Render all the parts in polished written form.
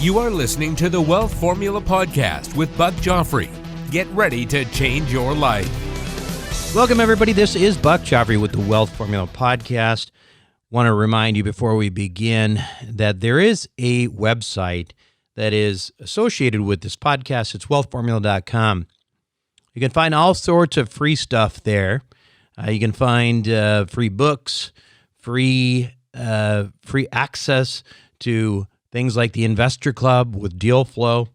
You are listening to the Wealth Formula Podcast with Buck Joffrey. Get ready to change your life. Welcome, everybody. This is Buck Joffrey with the Wealth Formula Podcast. Want to remind you before we begin that there is a website that is associated with this podcast. It's wealthformula.com. You can find all sorts of free stuff there. You can find free books, free access to things like the Investor Club with Deal Flow.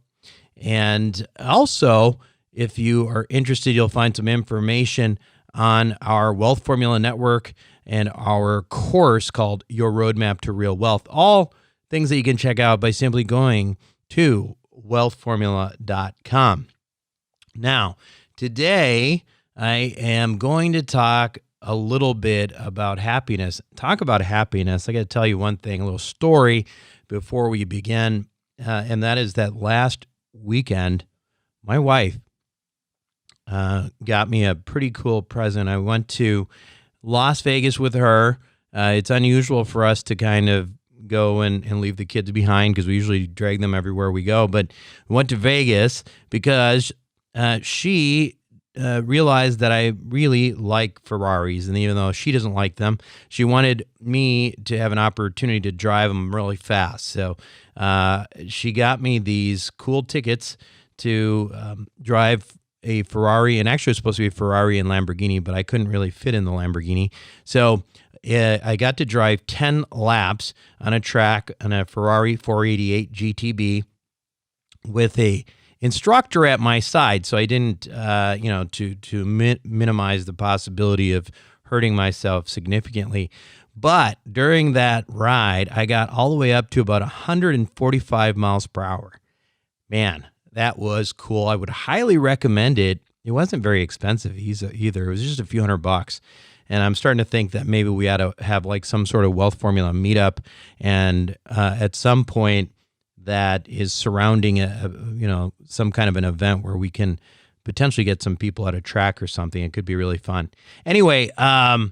And also, if you are interested, you'll find some information on our Wealth Formula Network and our course called Your Roadmap to Real Wealth. All things that you can check out by simply going to wealthformula.com. Now, today I am going to talk a little bit about happiness. Talk about happiness. I got to tell you one thing, a little story before we begin, and that is that last weekend, my wife got me a pretty cool present. I went to Las Vegas with her. It's unusual for us to kind of go and leave the kids behind because we usually drag them everywhere we go, but we went to Vegas because she realized that I really like Ferraris, and even though she doesn't like them, she wanted me to have an opportunity to drive them really fast. So she got me these cool tickets to drive a Ferrari, and actually it was supposed to be a Ferrari and Lamborghini, but I couldn't really fit in the Lamborghini. So I got to drive 10 laps on a track on a Ferrari 488 GTB with a instructor at my side, so I didn't, to minimize the possibility of hurting myself significantly. But during that ride, I got all the way up to about 145 miles per hour. Man, that was cool. I would highly recommend it. It wasn't very expensive either. It was just a few $100. And I'm starting to think that maybe we ought to have like some sort of Wealth Formula meetup, and at some point that is surrounding some kind of an event where we can potentially get some people at a track or something. It could be really fun. Anyway, I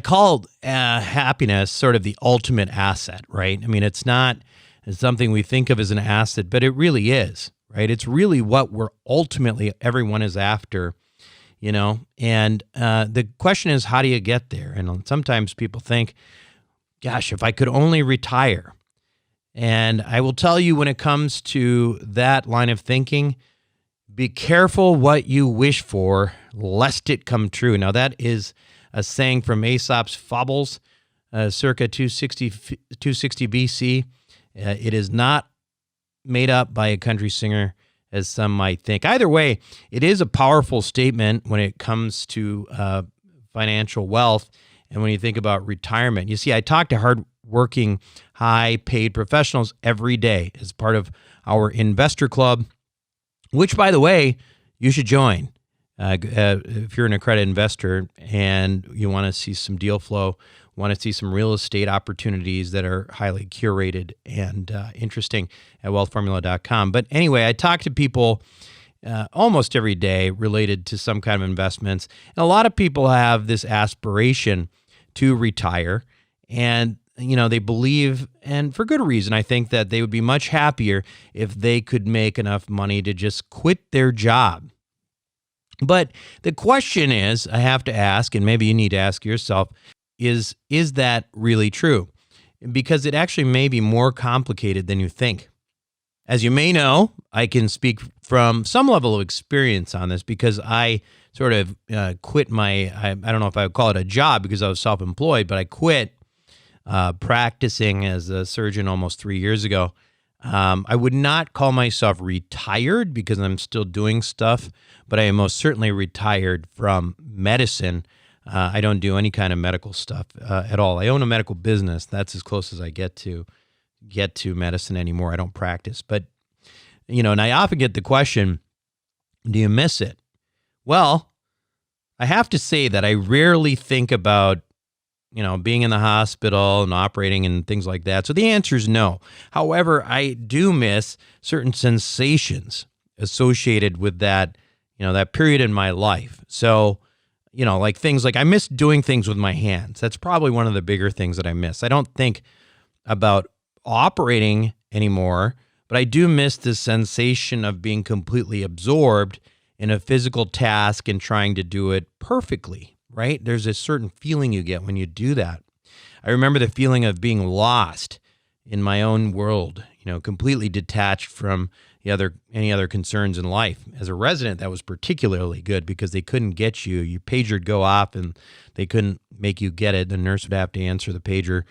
called happiness sort of the ultimate asset, right? I mean, it's not something we think of as an asset, but it really is, right? It's really what everyone is after, and the question is, how do you get there? And sometimes people think, gosh, if I could only retire. And I will tell you, when it comes to that line of thinking, be careful what you wish for, lest it come true. Now, that is a saying from Aesop's Fables, circa 260 BC. It is not made up by a country singer, as some might think. Either way, it is a powerful statement when it comes to financial wealth and when you think about retirement. You see, I talk to hard-working, high-paid professionals every day as part of our Investor Club, which, by the way, you should join. If you're an accredited investor and you want to see some deal flow, want to see some real estate opportunities that are highly curated and interesting, at wealthformula.com. But anyway, I talk to people almost every day related to some kind of investments. And a lot of people have this aspiration to retire, and they believe, and for good reason, I think, that they would be much happier if they could make enough money to just quit their job. But the question is, I have to ask, and maybe you need to ask yourself, is that really true? Because it actually may be more complicated than you think. As you may know, I can speak from some level of experience on this because I sort of quit I don't know if I would call it a job because I was self-employed, but I quit practicing as a surgeon almost 3 years ago. I would not call myself retired because I'm still doing stuff, but I am most certainly retired from medicine. I don't do any kind of medical stuff at all. I own a medical business. That's as close as I get to medicine anymore. I don't practice. But, and I often get the question, do you miss it? Well, I have to say that I rarely think about being in the hospital and operating and things like that. So the answer is no. However, I do miss certain sensations associated with that, that period in my life. So, like things like I miss doing things with my hands. That's probably one of the bigger things that I miss. I don't think about operating anymore, but I do miss this sensation of being completely absorbed in a physical task and trying to do it perfectly, right? There's a certain feeling you get when you do that. I remember the feeling of being lost in my own world, completely detached from any other concerns in life. As a resident, that was particularly good because they couldn't get you. Your pager would go off and they couldn't make you get it. The nurse would have to answer the pager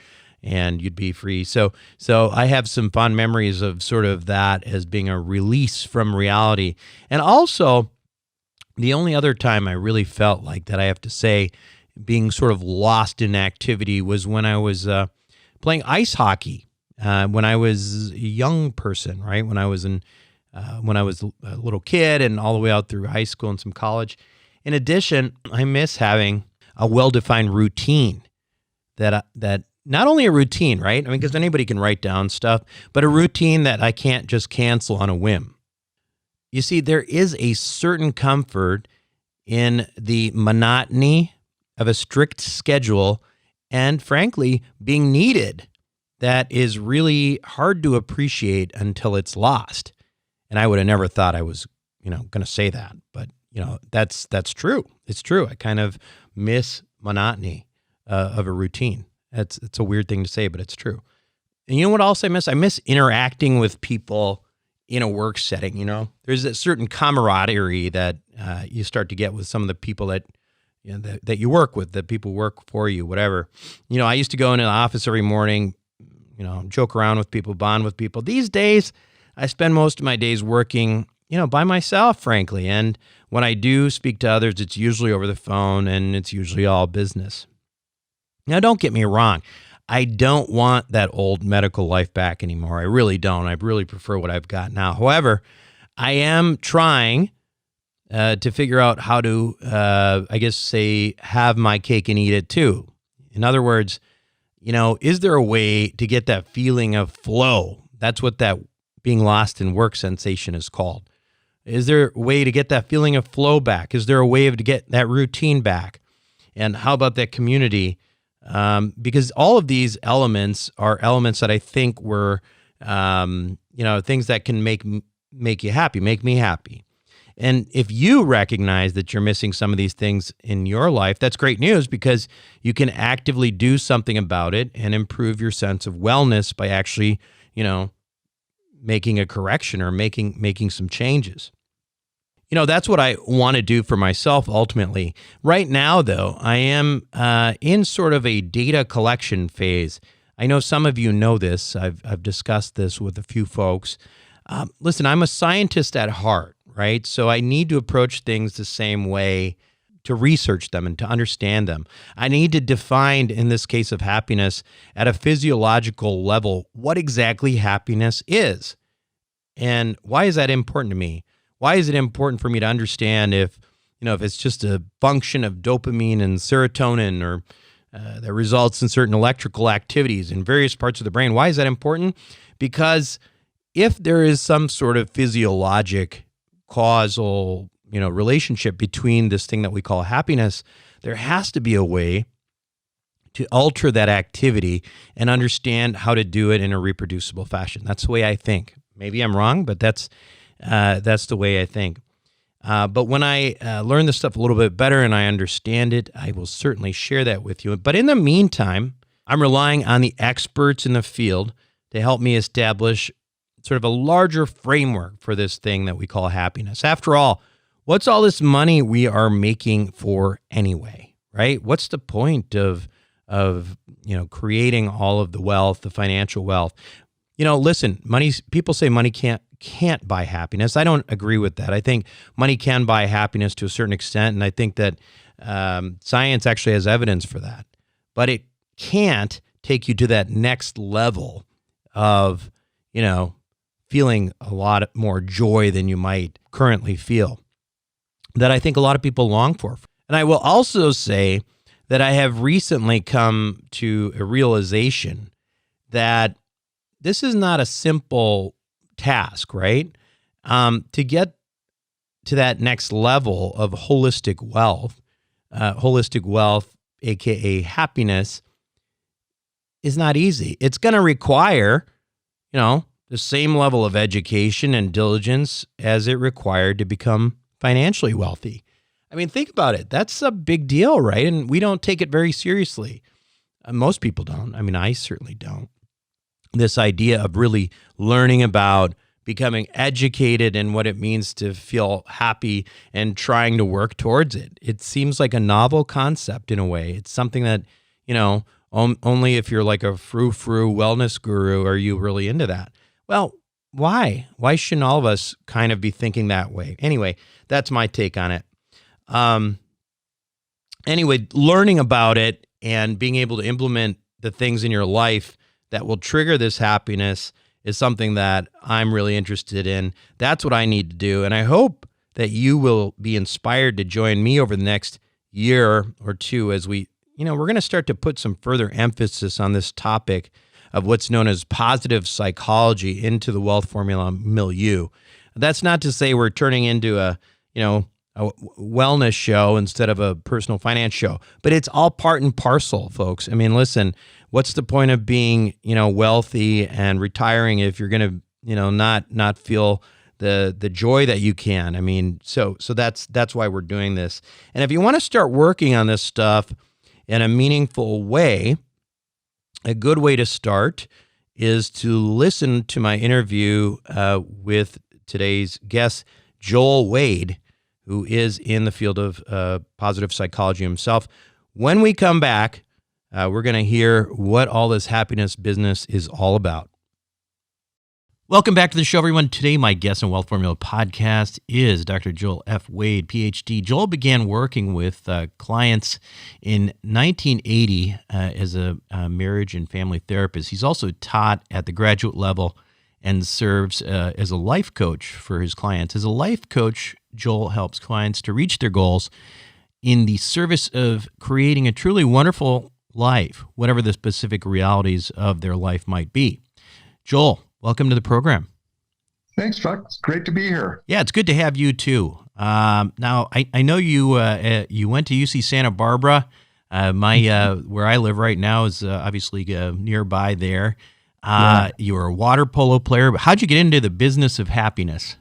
and you'd be free. So I have some fond memories of sort of that as being a release from reality. And also, the only other time I really felt like that, I have to say, being sort of lost in activity was when I was playing ice hockey when I was a young person, right? When I was a little kid and all the way out through high school and some college. In addition, I miss having a well-defined routine that not only a routine, right? I mean, because anybody can write down stuff, but a routine that I can't just cancel on a whim. You see, there is a certain comfort in the monotony of a strict schedule and, frankly, being needed that is really hard to appreciate until it's lost. And I would have never thought I was, going to say that, but that's true. It's true. I kind of miss monotony of a routine. It's a weird thing to say, but it's true. And you know what else I miss? I miss interacting with people in a work setting. There's a certain camaraderie that you start to get with some of the people that that you work with, that people work for you, whatever. I used to go into the office every morning, joke around with people, bond with people. These days, I spend most of my days working, by myself, frankly. And when I do speak to others, it's usually over the phone and it's usually all business. Now, don't get me wrong. I don't want that old medical life back anymore. I really don't. I really prefer what I've got now. However, I am trying to figure out how to, have my cake and eat it too. In other words, is there a way to get that feeling of flow? That's what that being lost in work sensation is called. Is there a way to get that feeling of flow back? Is there a way to get that routine back? And how about that community? Because all of these elements are elements that I think were, things that can make you happy, make me happy. And if you recognize that you're missing some of these things in your life, that's great news because you can actively do something about it and improve your sense of wellness by actually, making a correction or making some changes. That's what I want to do for myself ultimately. Right now, though, I am in sort of a data collection phase. I know some of you know this. I've discussed this with a few folks. Listen, I'm a scientist at heart, right? So I need to approach things the same way to research them and to understand them. I need to define, in this case of happiness, at a physiological level, what exactly happiness is. And why is that important to me? Why is it important for me to understand if it's just a function of dopamine and serotonin or that results in certain electrical activities in various parts of the brain? Why is that important? Because if there is some sort of physiologic causal, relationship between this thing that we call happiness, there has to be a way to alter that activity and understand how to do it in a reproducible fashion. That's the way I think. Maybe I'm wrong, but that's the way I think. But when I learn this stuff a little bit better and I understand it, I will certainly share that with you. But in the meantime, I'm relying on the experts in the field to help me establish sort of a larger framework for this thing that we call happiness. After all, what's all this money we are making for anyway, right? What's the point of creating all of the wealth, the financial wealth? Listen, people say money can't buy happiness. I don't agree with that. I think money can buy happiness to a certain extent, and I think that science actually has evidence for that. But it can't take you to that next level of, feeling a lot more joy than you might currently feel, that I think a lot of people long for. And I will also say that I have recently come to a realization that this is not a simple task, right? To get to that next level of holistic wealth, aka happiness, is not easy. It's going to require the same level of education and diligence as it required to become financially wealthy. I mean, think about it. That's a big deal, right? And we don't take it very seriously. Most people don't. I mean, I certainly don't. This idea of really learning about becoming educated in what it means to feel happy and trying to work towards it. It seems like a novel concept in a way. It's something that, only if you're like a frou-frou wellness guru are you really into that. Well, why? Why shouldn't all of us kind of be thinking that way? Anyway, that's my take on it. Anyway, learning about it and being able to implement the things in your life that will trigger this happiness is something that I'm really interested in. That's what I need to do. And I hope that you will be inspired to join me over the next year or two as we're going to start to put some further emphasis on this topic of what's known as positive psychology into the wealth formula milieu. That's not to say we're turning into a wellness show instead of a personal finance show, but it's all part and parcel, folks. I mean, listen, what's the point of being, wealthy and retiring if you're going to, not feel the joy that you can? I mean, so that's why we're doing this. And if you want to start working on this stuff in a meaningful way, a good way to start is to listen to my interview with today's guest, Joel Wade, who is in the field of positive psychology himself. When we come back, we're going to hear what all this happiness business is all about. Welcome back to the show, everyone. Today, my guest on Wealth Formula Podcast is Dr. Joel F. Wade, PhD. Joel began working with clients in 1980 as a marriage and family therapist. He's also taught at the graduate level and serves as a life coach for his clients. As a life coach, Joel helps clients to reach their goals in the service of creating a truly wonderful life, whatever the specific realities of their life might be. Joel, welcome to the program. Thanks, Chuck. It's great to be here. Yeah, it's good to have you too. Now, I know you went to UC Santa Barbara. Where I live right now is obviously nearby there. You were a water polo player, but how'd you get into the business of happiness?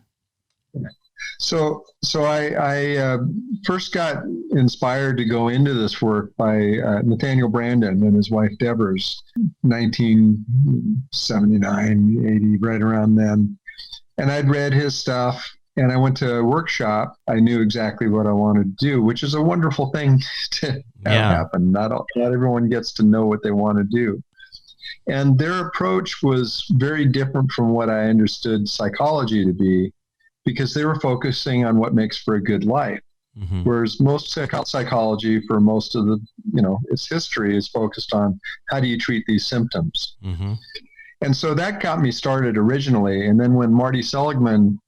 So I first got inspired to go into this work by Nathaniel Brandon and his wife Devers, 1979, 80, right around then. And I'd read his stuff, and I went to a workshop. I knew exactly what I wanted to do, which is a wonderful thing to have happen. Not everyone gets to know what they want to do. And their approach was very different from what I understood psychology to be, because they were focusing on what makes for a good life. Mm-hmm. Whereas most psychology, for most of the, its history, is focused on how do you treat these symptoms. Mm-hmm. And so that got me started originally. And then when Marty Seligman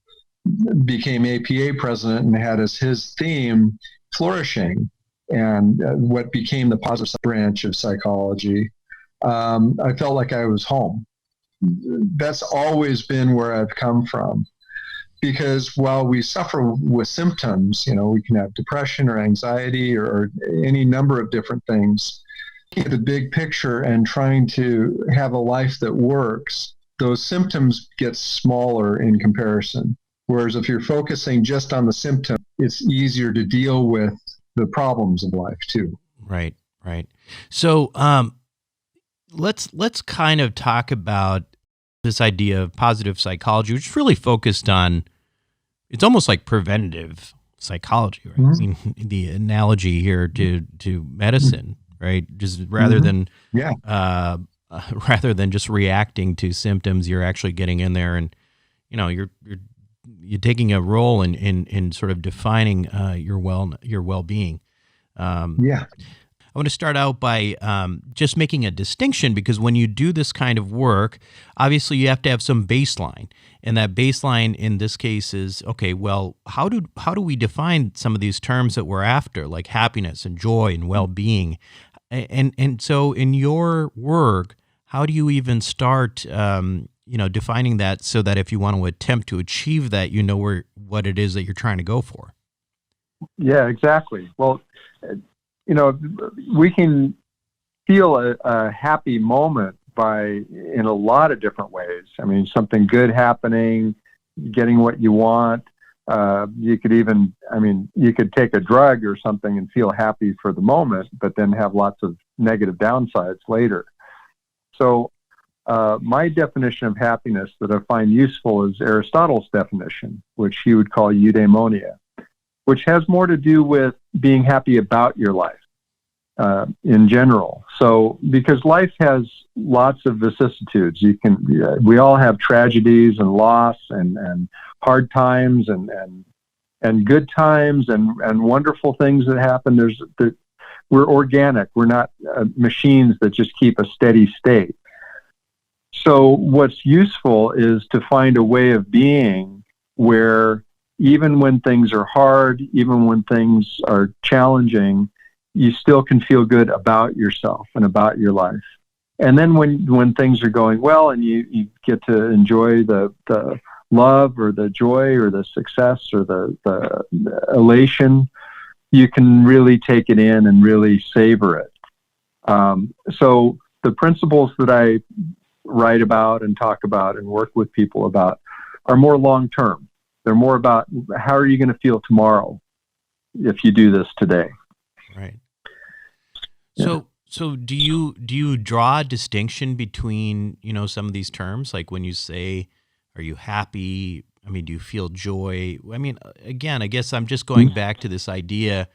became APA president and had as his theme flourishing, and what became the positive branch of psychology, I felt like I was home. That's always been where I've come from. Because while we suffer with symptoms, we can have depression or anxiety or any number of different things, the big picture and trying to have a life that works, those symptoms get smaller in comparison. Whereas if you're focusing just on the symptom, it's easier to deal with the problems of life too. Right. So let's kind of talk about this idea of positive psychology, which is really focused on, it's almost like preventative psychology, right? Mm-hmm. I mean, the analogy here to medicine, right? Just rather than just reacting to symptoms, you're actually getting in there and, you're taking a role in sort of defining your well-being. I want to start out by just making a distinction, because when you do this kind of work, obviously you have to have some baseline. And that baseline in this case is, okay, well, how do we define some of these terms that we're after, like happiness and joy and well-being? And so in your work, how do you even start defining that so that if you want to attempt to achieve that, what it is that you're trying to go for? Yeah, exactly. Well, we can feel a happy moment in a lot of different ways. I mean, something good happening, getting what you want. You could take a drug or something and feel happy for the moment, but then have lots of negative downsides later. So my definition of happiness that I find useful is Aristotle's definition, which he would call eudaimonia, which has more to do with being happy about your life in general. So because life has lots of vicissitudes, we all have tragedies and loss and hard times and good times and wonderful things that happen. We're organic. We're not machines that just keep a steady state. So what's useful is to find a way of being where even when things are hard, even when things are challenging, you still can feel good about yourself and about your life. And then when things are going well and you get to enjoy the love or the joy or the success or the elation, you can really take it in and really savor it. So the principles that I write about and talk about and work with people about are more long-term. They're more about how are you going to feel tomorrow if you do this today. Right. Yeah. So do you draw a distinction between, some of these terms? Like when you say, are you happy? I mean, do you feel joy? I mean, again, I guess I'm just going back to this idea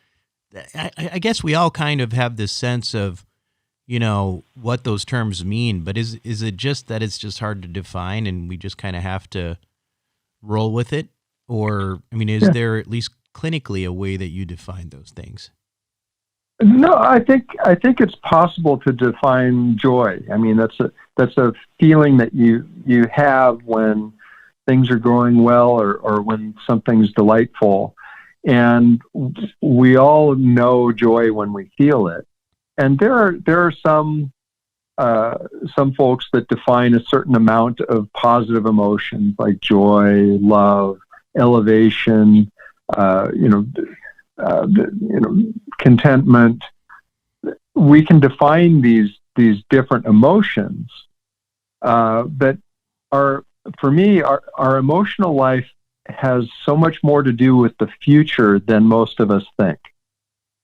that I guess we all kind of have this sense of, what those terms mean, but is it just that it's just hard to define and we just kind of have to roll with it? Or, I mean, is there at least clinically a way that you define those things? No, I think it's possible to define joy. I mean, that's a feeling that you have when things are going well or when something's delightful. And we all know joy when we feel it. And there are some folks that define a certain amount of positive emotions like joy, love, elevation, contentment. We can define these different emotions, but our emotional life has so much more to do with the future than most of us think.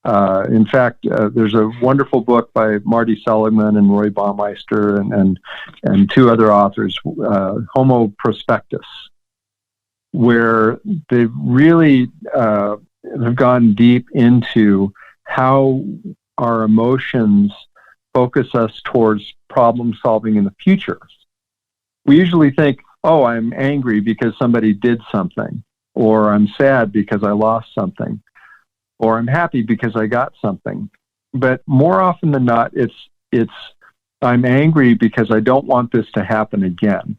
In fact, there's a wonderful book by Marty Seligman and Roy Baumeister and two other authors, Homo Prospectus, where they really have gone deep into how our emotions focus us towards problem solving in the future. We usually think, oh, I'm angry because somebody did something, or I'm sad because I lost something, or I'm happy because I got something. But more often than not, it's I'm angry because I don't want this to happen again.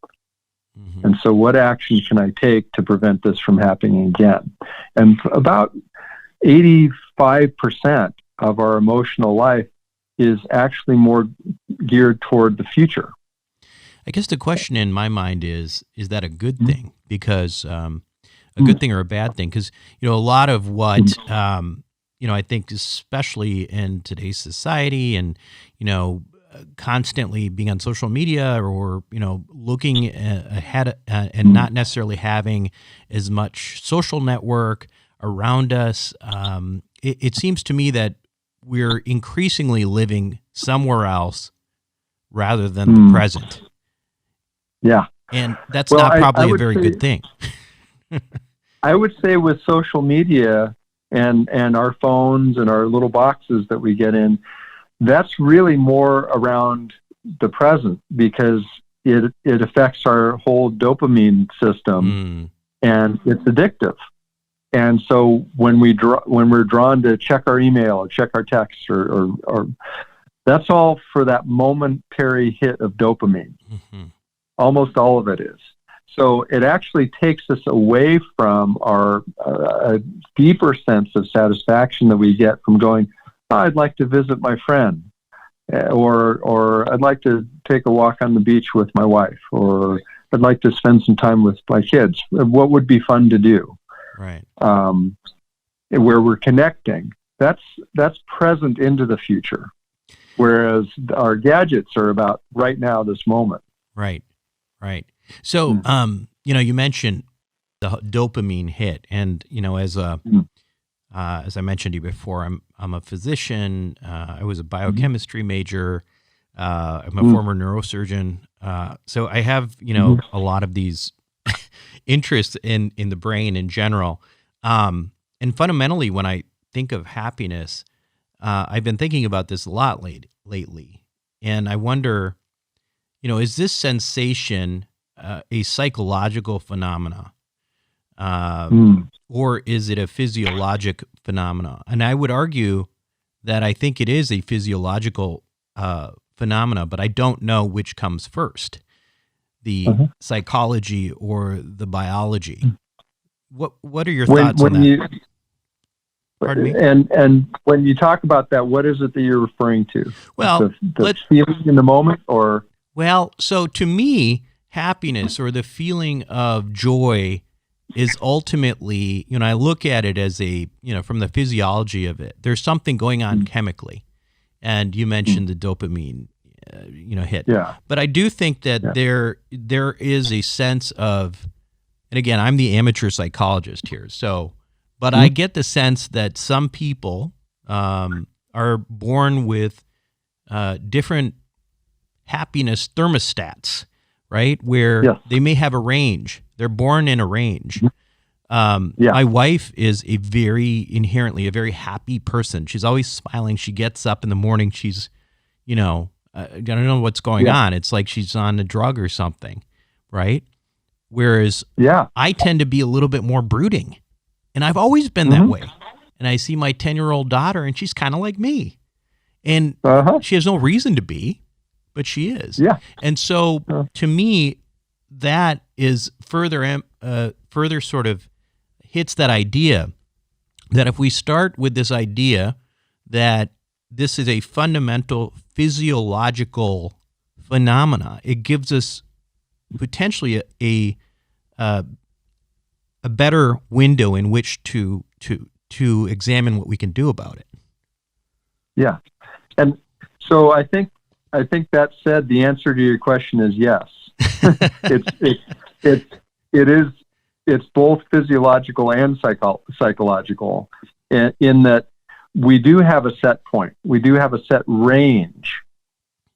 Mm-hmm. And so what action can I take to prevent this from happening again? And about 85% of our emotional life is actually more geared toward the future. I guess the question in my mind is that a good thing? Because a good thing or a bad thing? Because, a lot of what, I think especially in today's society and, constantly being on social media or, looking ahead and not necessarily having as much social network around us, it seems to me that we're increasingly living somewhere else rather than the present. Yeah. And that's not probably a very good thing. I would say with social media and our phones and our little boxes that we get in, that's really more around the present because it affects our whole dopamine system and it's addictive. And so when we're drawn to check our email or check our text or that's all for that momentary hit of dopamine. Mm-hmm. Almost all of it is. So it actually takes us away from our a deeper sense of satisfaction that we get from going, oh, I'd like to visit my friend, or I'd like to take a walk on the beach with my wife, or I'd like to spend some time with my kids. What would be fun to do? Right. Where we're connecting. That's present into the future. whereas our gadgets are about right now, this moment. Right. So, you mentioned the dopamine hit, and as I mentioned to you before, I'm a physician. I was a biochemistry major. I'm a former neurosurgeon. So I have, a lot of these interests in the brain in general. And fundamentally, when I think of happiness, I've been thinking about this a lot lately. And I wonder, is this sensation a psychological phenomena? Or is it a physiologic phenomena? And I would argue that I think it is a physiological phenomena, but I don't know which comes first, the psychology or the biology. What are your thoughts on that? Pardon me? And when you talk about that, what is it that you're referring to? Well, the feeling in the moment, or? Well, so to me, happiness or the feeling of joy is ultimately, I look at it as from the physiology of it, there's something going on chemically. And you mentioned the dopamine, hit. Yeah. But I do think that there is a sense of, and again, I'm the amateur psychologist here. So, but I get the sense that some people are born with different happiness thermostats, right? Where they may have a range. They're born in a range. My wife is inherently a very happy person. She's always smiling. She gets up in the morning. She's, I don't know what's going on. It's like she's on a drug or something, right? Whereas I tend to be a little bit more brooding. And I've always been that way. And I see my 10-year-old daughter, and she's kind of like me. And she has no reason to be, but she is. Yeah. And so to me, that is further sort of hits that idea that if we start with this idea that this is a fundamental physiological phenomena, it gives us potentially a better window in which to examine what we can do about it. Yeah. And so I think that said, the answer to your question is yes. It's both physiological and psychological in that we do have a set point. We do have a set range.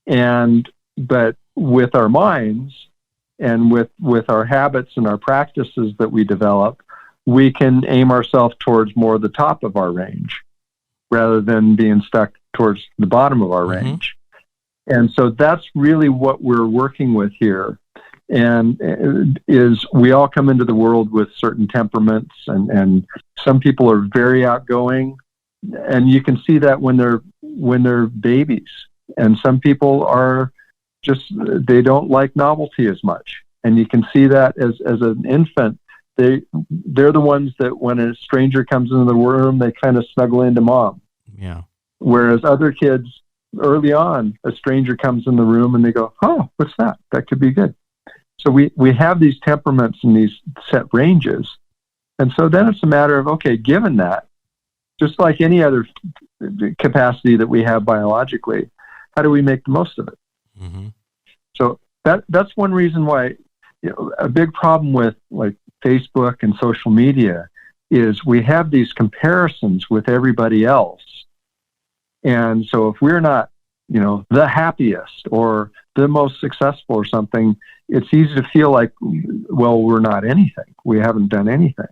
But with our minds and with our habits and our practices that we develop, we can aim ourselves towards more the top of our range rather than being stuck towards the bottom of our range. And so that's really what we're working with here. And is we all come into the world with certain temperaments, and some people are very outgoing, and you can see that when they're babies. And some people are just, they don't like novelty as much. And you can see that as an infant, they're the ones that when a stranger comes into the room, they kind of snuggle into mom. Yeah. Whereas other kids, early on, a stranger comes in the room and they go, oh, what's that? That could be good. So we have these temperaments and these set ranges. And so then it's a matter of, okay, given that, just like any other capacity that we have biologically, how do we make the most of it? So that's one reason why, a big problem with like Facebook and social media is we have these comparisons with everybody else. And so if we're not, the happiest or the most successful or something, it's easy to feel like, well, we're not anything. We haven't done anything.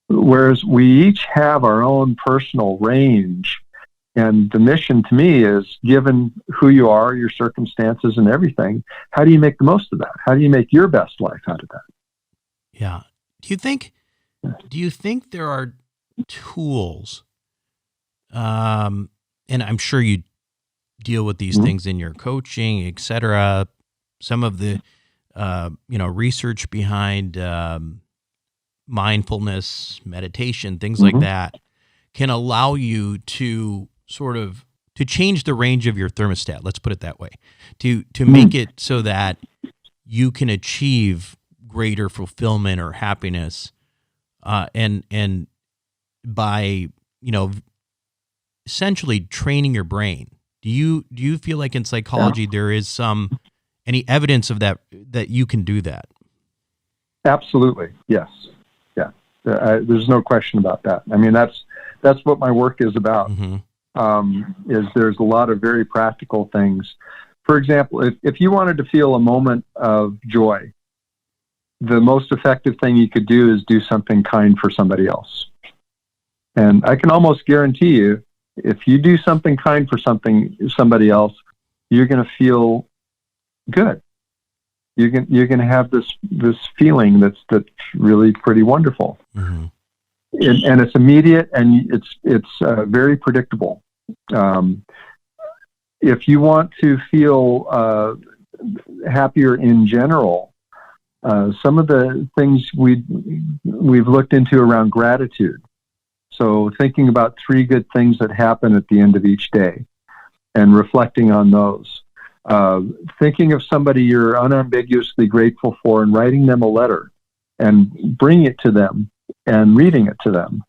Whereas we each have our own personal range. And the mission to me is, given who you are, your circumstances and everything, how do you make the most of that? How do you make your best life out of that? Yeah. Do you think there are tools, and I'm sure you deal with these things in your coaching, et cetera, some of the, research behind mindfulness, meditation, things like that can allow you to to change the range of your thermostat. Let's put it that way, to make it so that you can achieve greater fulfillment or happiness, and by, essentially training your brain. Do you feel like in psychology there is any evidence of that you can do that? Absolutely, yes, yeah. There's no question about that. I mean, that's what my work is about. Is there's a lot of very practical things. For example, if you wanted to feel a moment of joy, the most effective thing you could do is do something kind for somebody else. And I can almost guarantee you, if you do something kind for somebody else, you're going to feel good. You're going to have this feeling that's really pretty wonderful. And it's immediate, and it's very predictable. If you want to feel happier in general, some of the things we've looked into around gratitude. So thinking about 3 good things that happen at the end of each day and reflecting on those. Thinking of somebody you're unambiguously grateful for and writing them a letter and bringing it to them and reading it to them.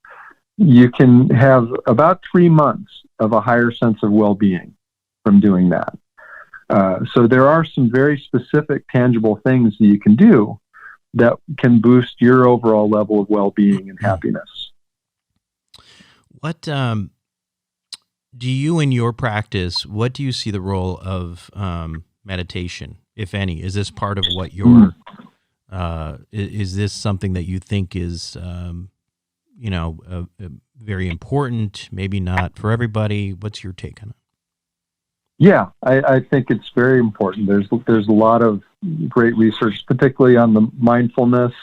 You can have about 3 months of a higher sense of well-being from doing that. So there are some very specific, tangible things that you can do that can boost your overall level of well-being and happiness. What do you, in your practice, what do you see the role of meditation, if any? Is this part of what your is this something that you think is very important? Maybe not for everybody. What's your take on it? Yeah, I think it's very important. There's a lot of great research, particularly on the mindfulness.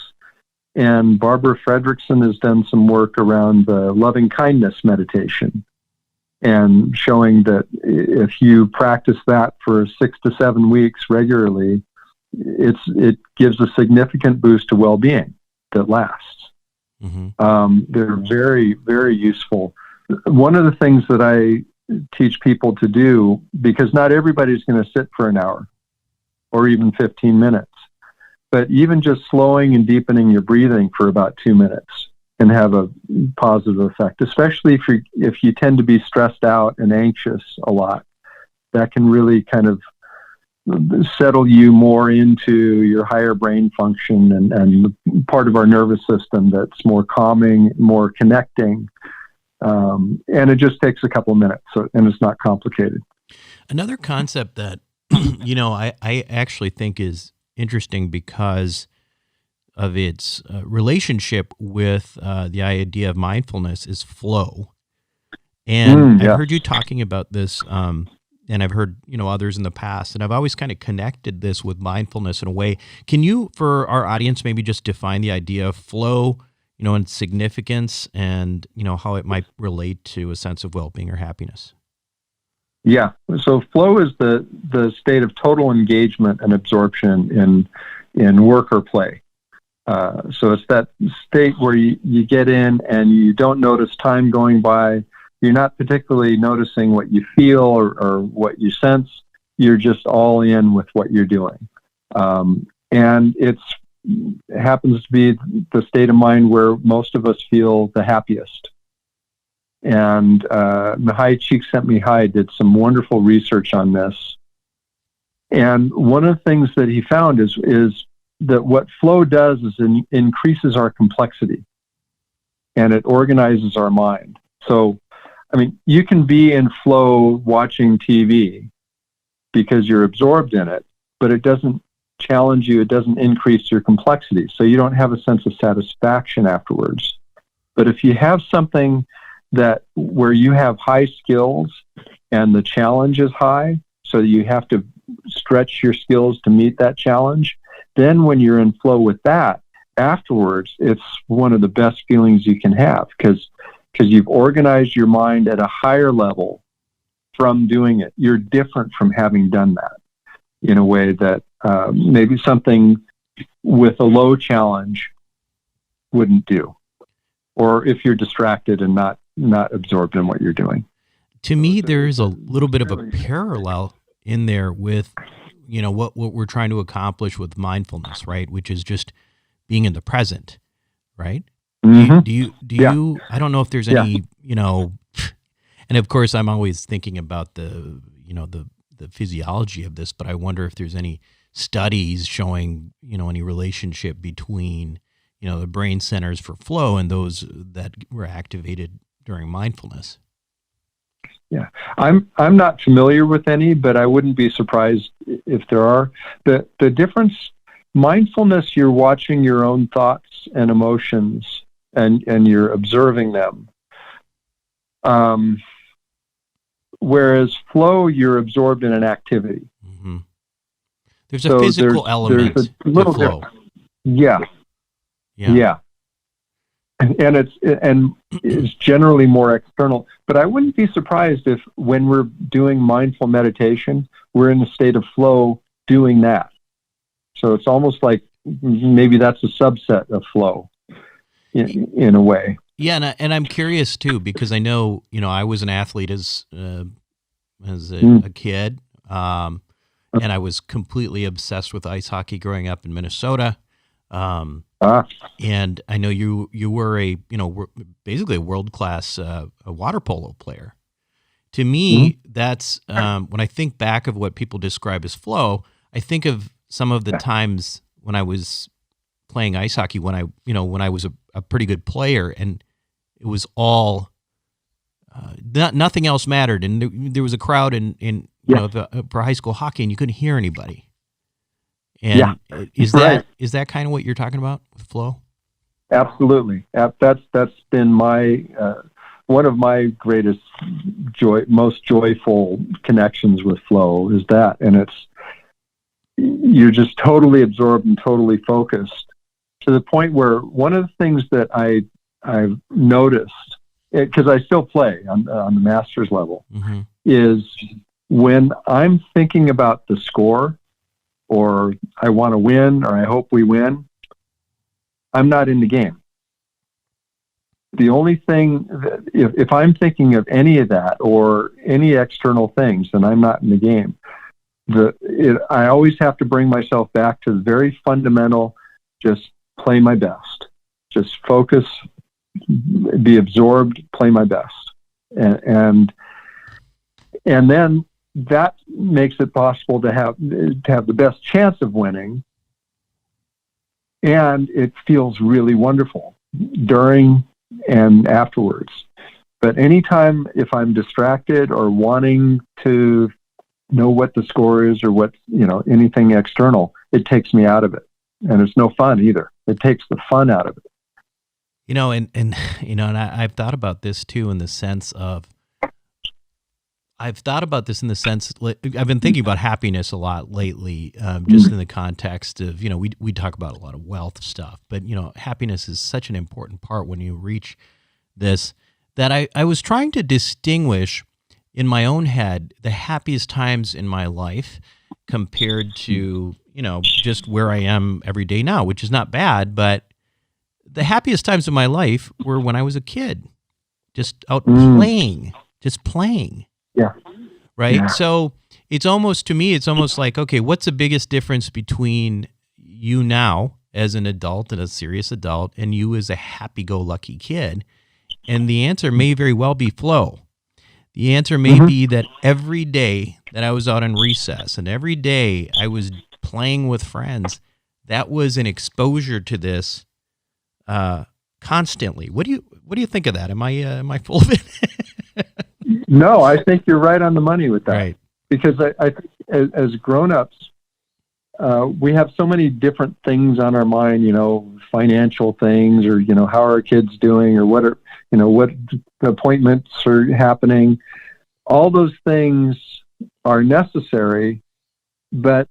And Barbara Fredrickson has done some work around the loving kindness meditation, and showing that if you practice that for 6 to 7 weeks regularly, it gives a significant boost to well-being that lasts. They're very, very useful. One of the things that I teach people to do, because not everybody's going to sit for an hour or even 15 minutes, but even just slowing and deepening your breathing for about 2 minutes can have a positive effect, especially if you tend to be stressed out and anxious a lot. That can really kind of settle you more into your higher brain function and part of our nervous system that's more calming, more connecting. And it just takes a couple of minutes, and it's not complicated. Another concept that, I actually think is interesting because of its relationship with the idea of mindfulness is flow. And I've heard you talking about this, and I've heard, others in the past, and I've always kind of connected this with mindfulness in a way. Can you, for our audience, maybe just define the idea of flow, and significance, and, how it might relate to a sense of well-being or happiness? Yeah. So flow is the state of total engagement and absorption in work or play. So it's that state where you get in and you don't notice time going by. You're not particularly noticing what you feel or what you sense. You're just all in with what you're doing. And it happens to be the state of mind where most of us feel the happiest. And Mihai Csikszentmihalyi did some wonderful research on this. And one of the things that he found is that what flow does is increases our complexity, and it organizes our mind. So, I mean, you can be in flow watching TV because you're absorbed in it, but it doesn't challenge you. It doesn't increase your complexity. So you don't have a sense of satisfaction afterwards. But if you have something where you have high skills and the challenge is high, so you have to stretch your skills to meet that challenge, then when you're in flow with that, afterwards, it's one of the best feelings you can have because you've organized your mind at a higher level from doing it. You're different from having done that in a way that maybe something with a low challenge wouldn't do, or if you're distracted and not absorbed in what you're doing. To me, there is a little bit of a parallel in there with, what we're trying to accomplish with mindfulness, right? Which is just being in the present, right? Mm-hmm. Do you, I don't know if there's any, and of course I'm always thinking about the, the physiology of this, but I wonder if there's any studies showing, any relationship between, the brain centers for flow and those that were activated during mindfulness. Yeah, I'm not familiar with any, but I wouldn't be surprised if there are. The difference, mindfulness, you're watching your own thoughts and emotions, and you're observing them. Whereas flow, you're absorbed in an activity. Mm-hmm. There's a physical element to flow. Yeah. And it's generally more external. But I wouldn't be surprised if when we're doing mindful meditation, we're in a state of flow doing that. So it's almost like maybe that's a subset of flow in a way. Yeah, and I'm curious too, because I know, I was an athlete as a kid, and I was completely obsessed with ice hockey growing up in Minnesota. And I know you were basically a world-class a water polo player. To me, that's when I think back of what people describe as flow, I think of some of the times when I was playing ice hockey, when I was a pretty good player, and it was all nothing else mattered, and there was a crowd for high school hockey, and you couldn't hear anybody. And is that kind of what you're talking about with flow? Absolutely. That's been my one of my greatest most joyful connections with flow is that, and you're just totally absorbed and totally focused to the point where one of the things that I've noticed, because I still play on the master's level, is when I'm thinking about the score, or I want to win, or I hope we win, I'm not in the game. The only thing, if I'm thinking of any of that or any external things, then I'm not in the game. I always have to bring myself back to the very fundamental, just play my best. Just focus, be absorbed, play my best. And then that makes it possible to have the best chance of winning, and it feels really wonderful during and afterwards. But anytime if I'm distracted or wanting to know what the score is or what anything external, it takes me out of it, and it's no fun either. It takes the fun out of it. And I've thought about this too in the sense of. I've been thinking about happiness a lot lately, just in the context of, we talk about a lot of wealth stuff, but, happiness is such an important part when you reach this, that I was trying to distinguish in my own head the happiest times in my life compared to, just where I am every day now, which is not bad, but the happiest times of my life were when I was a kid, just out playing. Yeah. Right. Yeah. So it's almost like, okay, what's the biggest difference between you now as an adult and a serious adult and you as a happy-go-lucky kid? And the answer may very well be flow. The answer may be that every day that I was out on recess and every day I was playing with friends, that was an exposure to this constantly. What do you think of that? Am I full of it? No, I think you're right on the money with that. Right. Because I think as grown-ups, we have so many different things on our mind, financial things, or, how are our kids doing, or what appointments are happening. All those things are necessary, but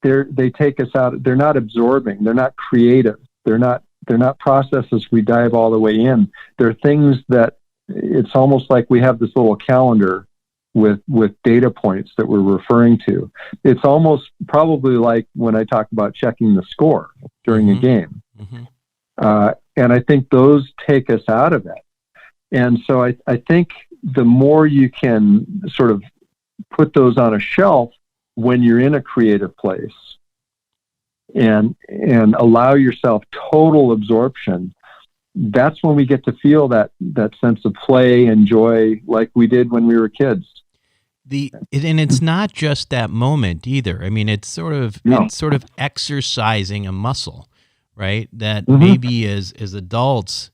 they take us out. They're not absorbing. They're not creative. They're not processes we dive all the way in. They're things that it's almost like we have this little calendar with data points that we're referring to. It's almost probably like when I talk about checking the score during a game. And I think those take us out of it. And so I think the more you can sort of put those on a shelf when you're in a creative place and allow yourself total absorption, that's when we get to feel that sense of play and joy like we did when we were kids. and it's not just that moment either. I mean, it's sort of exercising a muscle, right? That maybe as adults,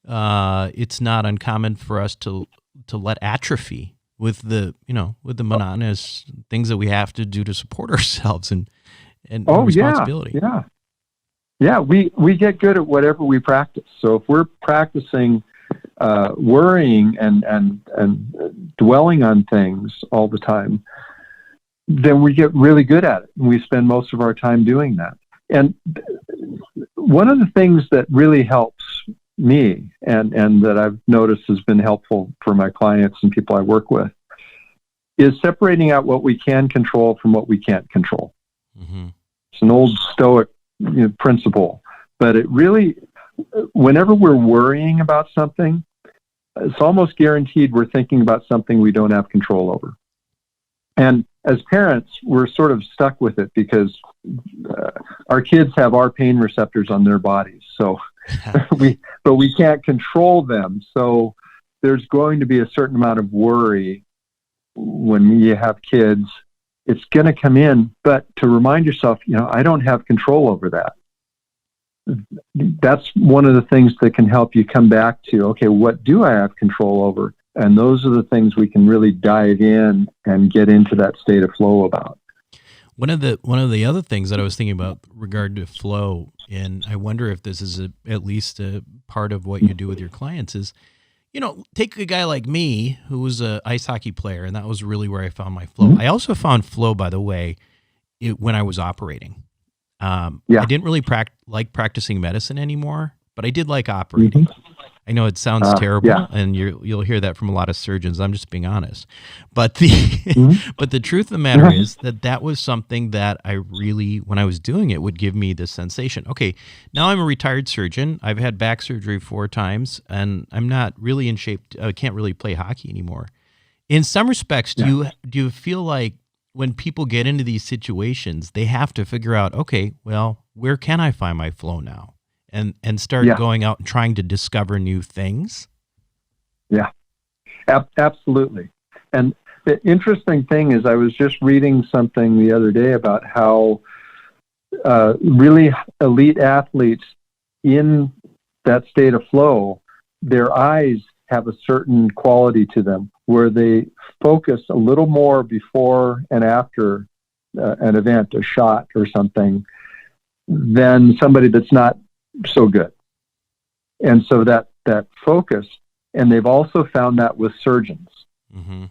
it's not uncommon for us to let atrophy with the monotonous things that we have to do to support ourselves and responsibility. Yeah. We get good at whatever we practice. So if we're practicing worrying and dwelling on things all the time, then we get really good at it. And we spend most of our time doing that. And one of the things that really helps me and that I've noticed has been helpful for my clients and people I work with is separating out what we can control from what we can't control. Mm-hmm. It's an old Stoic principle, but it really, whenever we're worrying about something, it's almost guaranteed we're thinking about something we don't have control over. And as parents, we're sort of stuck with it because our kids have our pain receptors on their bodies. So but we can't control them. So there's going to be a certain amount of worry when you have kids. It's going to come in, but to remind yourself, I don't have control over that. That's one of the things that can help you come back to, okay, what do I have control over? And those are the things we can really dive in and get into that state of flow about. One of the other things that I was thinking about regard to flow, and I wonder if this is at least a part of what you do with your clients, is, take a guy like me who was an ice hockey player, and that was really where I found my flow. I also found flow, by the way, when I was operating. I didn't really like practicing medicine anymore, but I did like operating. I know it sounds terrible, and you'll hear that from a lot of surgeons. I'm just being honest, but the truth of the matter is that was something that I really, when I was doing it, would give me this sensation. Okay, now I'm a retired surgeon. I've had back surgery 4 times, and I'm not really in shape. I can't really play hockey anymore. In some respects, do you feel like when people get into these situations, they have to figure out, okay, well, where can I find my flow now? And start going out and trying to discover new things? Yeah, absolutely. And the interesting thing is I was just reading something the other day about how really elite athletes in that state of flow, their eyes have a certain quality to them where they focus a little more before and after an event, a shot or something, than somebody that's not so good. And so that focus, and they've also found that with surgeons. Mm-hmm.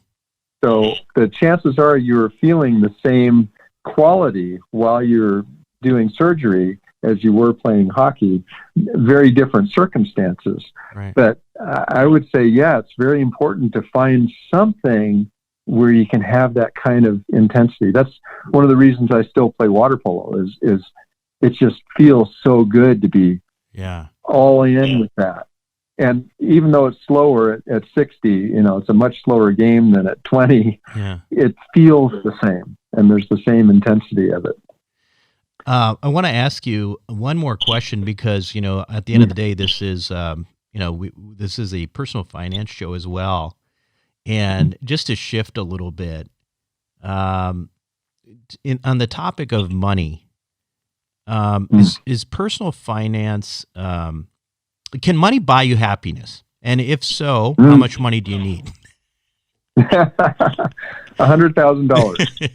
So the chances are you're feeling the same quality while you're doing surgery as you were playing hockey, very different circumstances. Right. But I would say, it's very important to find something where you can have that kind of intensity. That's one of the reasons I still play water polo is it just feels so good to be all in with that. And even though it's slower at 60, it's a much slower game than at 20, it feels the same. And there's the same intensity of it. I want to ask you one more question because, at the end of the day, this is, this is a personal finance show as well. And just to shift a little bit, on the topic of money, is personal finance, can money buy you happiness? And if so, how much money do you need? $100,000.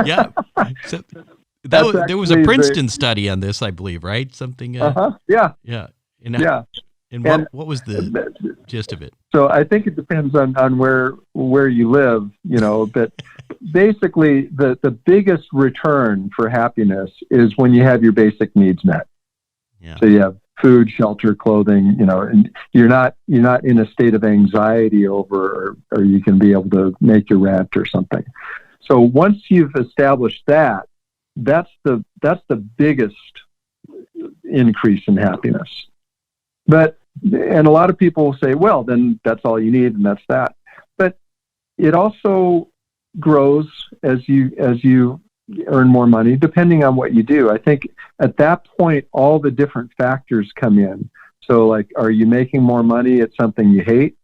Yeah. So there was a Princeton study on this, I believe, right? Something. Yeah. Yeah. And what was the gist of it? So I think it depends on where you live, but basically the biggest return for happiness is when you have your basic needs met. Yeah. So you have food, shelter, clothing, and you're not in a state of anxiety over, or you can be able to make your rent or something. So once you've established that, that's the biggest increase in happiness. And a lot of people say, well, then that's all you need and that's that. But it also grows as you earn more money, depending on what you do. I think at that point, all the different factors come in. So like, are you making more money at something you hate?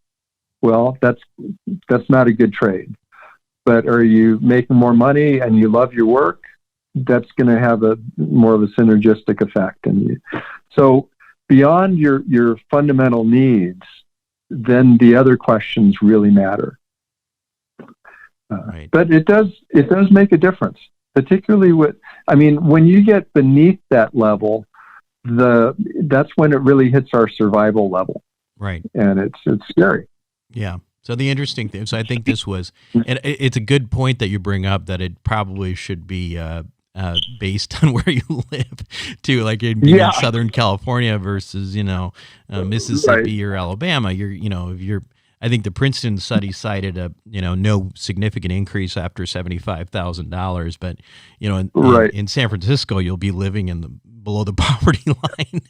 Well, that's not a good trade. but are you making more money and you love your work? That's going to have a more of a synergistic effect. And so beyond your fundamental needs, then the other questions really matter. Right. But it does make a difference, particularly when you get beneath that level, that's when it really hits our survival level. Right. And it's scary. Yeah. So the interesting thing, so I think this was, and it's a good point that you bring up, that it probably should be based on where you live too, like in Southern California versus, Mississippi or Alabama. I think the Princeton study cited no significant increase after $75,000, but in San Francisco, you'll be living below the poverty line.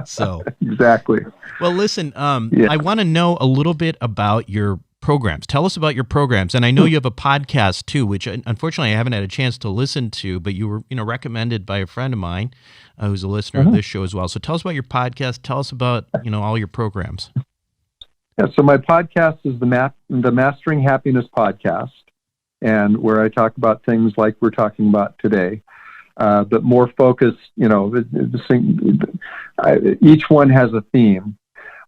So exactly. Well, listen, I want to know a little bit about your programs. Tell us about your programs. And I know you have a podcast too, which unfortunately I haven't had a chance to listen to, but you were, recommended by a friend of mine who's a listener of this show as well. So tell us about your podcast. Tell us about, all your programs. Yeah. So my podcast is the Mastering Happiness podcast, and where I talk about things like we're talking about today, but more focused, each one has a theme.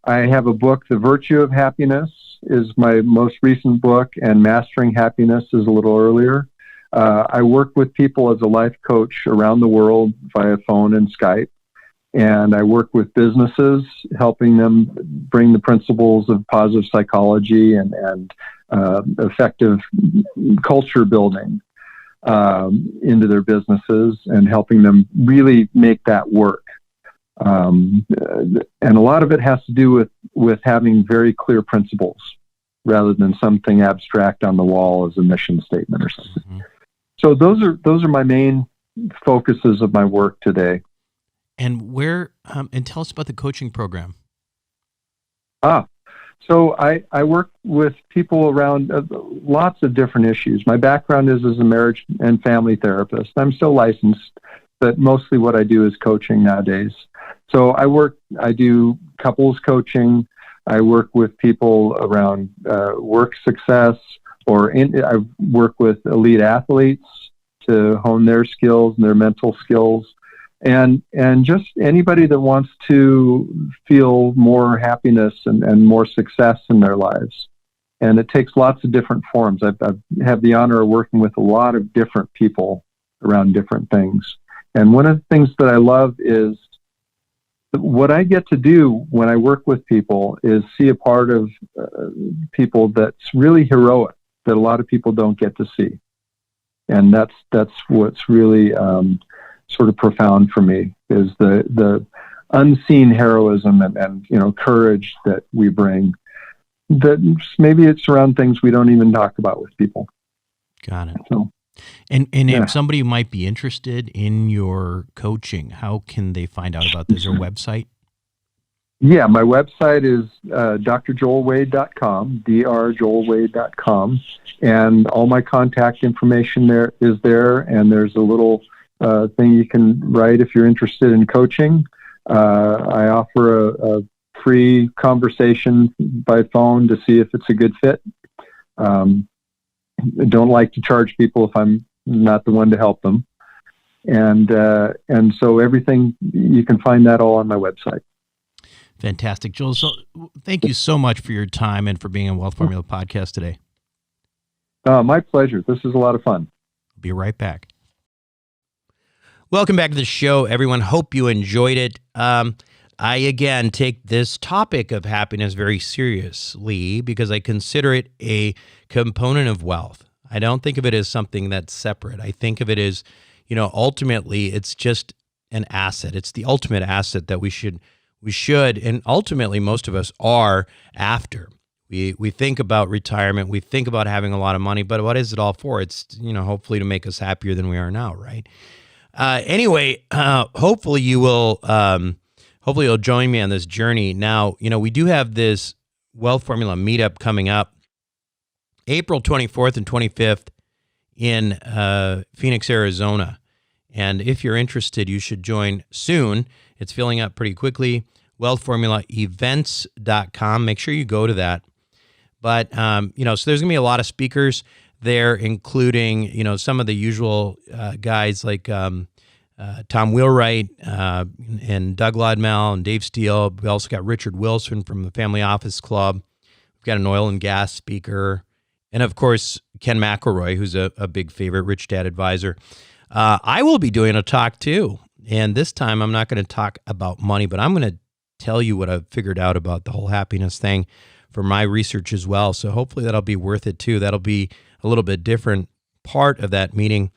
I have a book, The Virtue of Happiness is my most recent book, and Mastering Happiness is a little earlier. I work with people as a life coach around the world via phone and Skype, and I work with businesses, helping them bring the principles of positive psychology and effective culture building into their businesses, and helping them really make that work. And a lot of it has to do with having very clear principles rather than something abstract on the wall as a mission statement or something. Mm-hmm. So those are my main focuses of my work today. And where, and tell us about the coaching program. So I work with people around lots of different issues. My background is as a marriage and family therapist. I'm still licensed, but mostly what I do is coaching nowadays. So I do couples coaching. I work with people around work success, I work with elite athletes to hone their skills and their mental skills, and just anybody that wants to feel more happiness and more success in their lives. And it takes lots of different forms. I have the honor of working with a lot of different people around different things. And one of the things that I love is what I get to do when I work with people is see a part of people that's really heroic that a lot of people don't get to see. And that's what's really sort of profound for me, is the unseen heroism and courage that we bring, that maybe it's around things we don't even talk about with people. Got it. So, and if somebody might be interested in your coaching, how can they find out about this? Is there a website? Yeah, my website is drjoelwade.com, drjoelwade.com, and all my contact information there, and there's a little thing you can write if you're interested in coaching. I offer a free conversation by phone to see if it's a good fit. I don't like to charge people if I'm not the one to help them. And so everything, you can find that all on my website. Fantastic, Joel. So thank you so much for your time and for being on Wealth Formula Podcast today. My pleasure. This is a lot of fun. I'll be right back. Welcome back to the show, everyone. Hope you enjoyed it. I, again, take this topic of happiness very seriously because I consider it a component of wealth. I don't think of it as something that's separate. I think of it as, ultimately it's just an asset. It's the ultimate asset that we should, and ultimately most of us are after. We think about retirement. We think about having a lot of money, but what is it all for? It's, hopefully to make us happier than we are now, right? Anyway, hopefully you'll join me on this journey. Now, we do have this Wealth Formula meetup coming up April 24th and 25th in Phoenix, Arizona. And if you're interested, you should join soon. It's filling up pretty quickly. wealthformulaevents.com. Make sure you go to that. But, so there's going to be a lot of speakers there, including, some of the usual guys like Tom Wheelwright and Doug Lodmell and Dave Steele. We also got Richard Wilson from the Family Office Club. We've got an oil and gas speaker. And, of course, Ken McElroy, who's a big favorite, Rich Dad Advisor. I will be doing a talk, too. And this time I'm not going to talk about money, but I'm going to tell you what I've figured out about the whole happiness thing for my research as well. So hopefully that'll be worth it, too. That'll be a little bit different part of that meeting.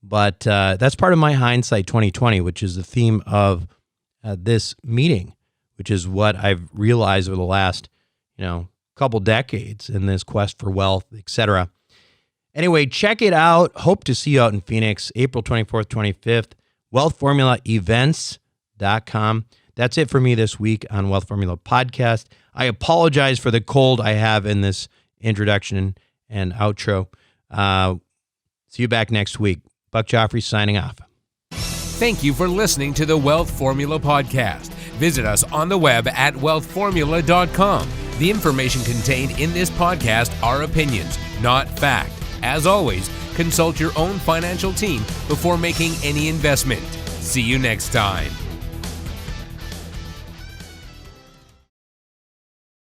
But that's part of my Hindsight 2020, which is the theme of this meeting, which is what I've realized over the last, couple decades in this quest for wealth, etc. Anyway, check it out. Hope to see you out in Phoenix, April 24th, 25th, wealthformulaevents.com. That's it for me this week on Wealth Formula Podcast. I apologize for the cold I have in this introduction and outro. See you back next week. Buck Joffrey signing off. Thank you for listening to the Wealth Formula Podcast. Visit us on the web at wealthformula.com. The information contained in this podcast are opinions, not fact. As always, consult your own financial team before making any investment. See you next time.